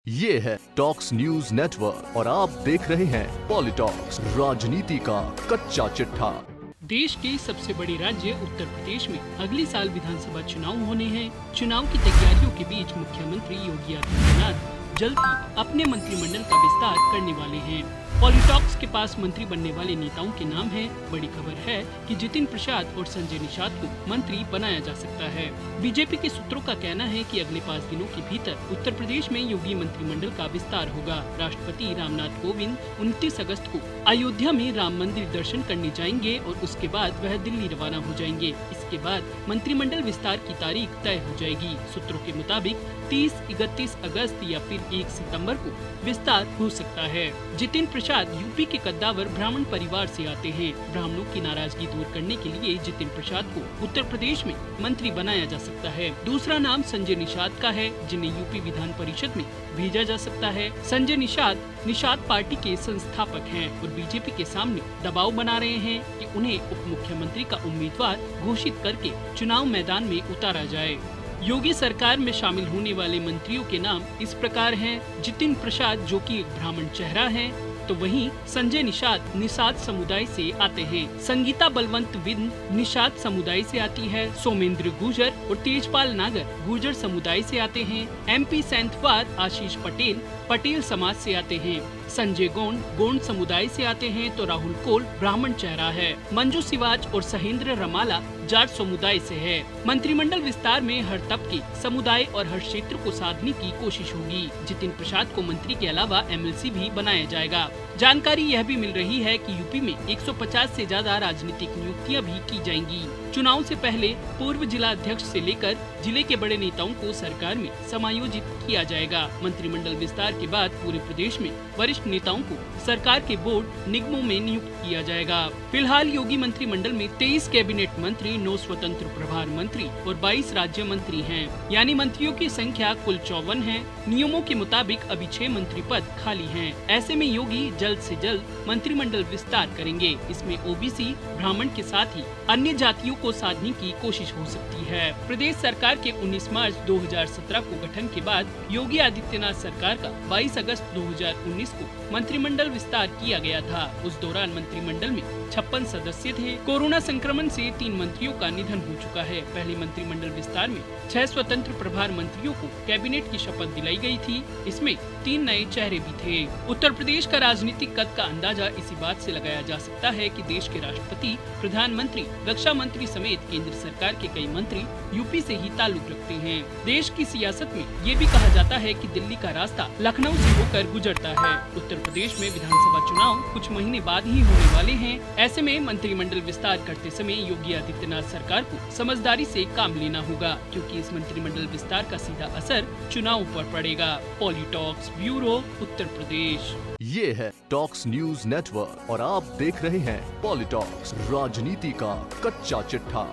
ये है talks news network और आप देख रहे हैं पॉलिटॉक्स, राजनीति का कच्चा चिट्ठा। देश के सबसे बड़े राज्य उत्तर प्रदेश में अगले साल विधानसभा चुनाव होने हैं। चुनाव की तैयारियों के बीच मुख्यमंत्री योगी आदित्यनाथ जल्द ही अपने मंत्रिमंडल का विस्तार करने वाले हैं। पॉलिटॉक्स के पास मंत्री बनने वाले नेताओं के नाम हैं। बड़ी खबर है कि जितिन प्रसाद और संजय निषाद को मंत्री बनाया जा सकता है। बीजेपी के सूत्रों का कहना है कि अगले 5 दिनों के भीतर उत्तर प्रदेश में योगी मंत्रिमंडल का विस्तार होगा। राष्ट्रपति रामनाथ कोविंद 29 अगस्त को अयोध्या में राम मंदिर दर्शन करने जाएंगे और उसके बाद वह दिल्ली रवाना हो जाएंगे। इसके बाद मंत्रिमंडल विस्तार की तारीख तय हो जाएगी। सूत्रों के मुताबिक 30, 31 अगस्त या फिर 1 सितंबर को विस्तार हो सकता है। जितिन प्रसाद यूपी के कद्दावर ब्राह्मण परिवार से आते हैं। ब्राह्मणों की नाराजगी दूर करने के लिए जितिन प्रसाद को उत्तर प्रदेश में मंत्री बनाया जा सकता है। दूसरा नाम संजय निषाद का है, जिन्हें यूपी विधान परिषद में भेजा जा सकता है। संजय निषाद पार्टी के संस्थापक हैं और बीजेपी के सामने दबाव बना रहे हैं कि उन्हें उप मुख्यमंत्री का उम्मीदवार घोषित करके चुनाव मैदान में उतारा जाए। योगी सरकार में शामिल होने वाले मंत्रियों के नाम इस प्रकार हैं। जितिन प्रसाद जो कि एक ब्राह्मण चेहरा है, तो वहीं संजय निषाद समुदाय से आते हैं। संगीता बलवंत विंद निषाद समुदाय से आती है। सोमेंद्र गुर्जर और तेजपाल नागर गुर्जर समुदाय से आते हैं। MP सेंथवार आशीष पटेल समाज से आते हैं। संजय गोंड समुदाय से आते हैं, तो राहुल कोल ब्राह्मण चेहरा है। मंजू सिवाज और सहेंद्र रमाला जाट समुदाय से है। मंत्रिमंडल विस्तार में हर तबके, समुदाय और हर क्षेत्र को साधने की कोशिश होगी। जितिन प्रसाद को मंत्री के अलावा MLC भी बनाया जाएगा। जानकारी यह भी मिल रही है कि यूपी में 150 से ज्यादा राजनीतिक नियुक्तियां भी की जाएंगी। चुनाव से पहले पूर्व जिला अध्यक्ष से लेकर जिले के बड़े नेताओं को सरकार में समायोजित किया जाएगा। मंत्रिमंडल विस्तार के बाद पूरे प्रदेश में वरिष्ठ नेताओं को सरकार के बोर्ड निगमों में नियुक्त किया जाएगा। फिलहाल योगी मंत्रिमंडल में 23 कैबिनेट मंत्री, 9 स्वतंत्र प्रभार मंत्री और 22 राज्य मंत्री हैं। यानी मंत्रियों की संख्या कुल 54 है। नियमों के मुताबिक अभी 6 मंत्री पद खाली हैं। ऐसे में योगी जल्द से जल्द मंत्रिमंडल विस्तार करेंगे। इसमें OBC, ब्राह्मण के साथ ही अन्य जातियों को साधने की कोशिश हो सकती है। प्रदेश सरकार के 19 मार्च 2017 को गठन के बाद योगी आदित्यनाथ सरकार का 22 अगस्त 2019 को मंत्रिमंडल विस्तार किया गया था। उस दौरान मंत्रिमंडल में 56 सदस्य थे। कोरोना संक्रमण से 3 मंत्रियों का निधन हो चुका है। पहले मंत्रिमंडल विस्तार में 6 स्वतंत्र प्रभार मंत्रियों को कैबिनेट की शपथ दिलाई गई थी। इसमें 3 नए चेहरे भी थे। उत्तर प्रदेश का राजनीतिक कद का अंदाजा इसी बात से लगाया जा सकता है कि देश के राष्ट्रपति, प्रधानमंत्री, रक्षा मंत्री समेत केंद्र सरकार के कई मंत्री यूपी से ही ताल्लुक रखते हैं। देश की सियासत में ये भी कहा जाता है कि दिल्ली का रास्ता लखनऊ से होकर गुजरता है। उत्तर प्रदेश में विधानसभा चुनाव कुछ महीने बाद ही होने वाले हैं। ऐसे में मंत्रिमंडल विस्तार करते समय योगी आदित्यनाथ सरकार को समझदारी से काम लेना होगा, क्योंकि इस मंत्रिमंडल विस्तार का सीधा असर चुनाव पर पड़ेगा। पॉलिटॉक्स ब्यूरो, उत्तर प्रदेश। ये है टॉक्स न्यूज नेटवर्क और आप देख रहे हैं पॉलिटॉक्स, राजनीति का कच्चा चिट्ठा।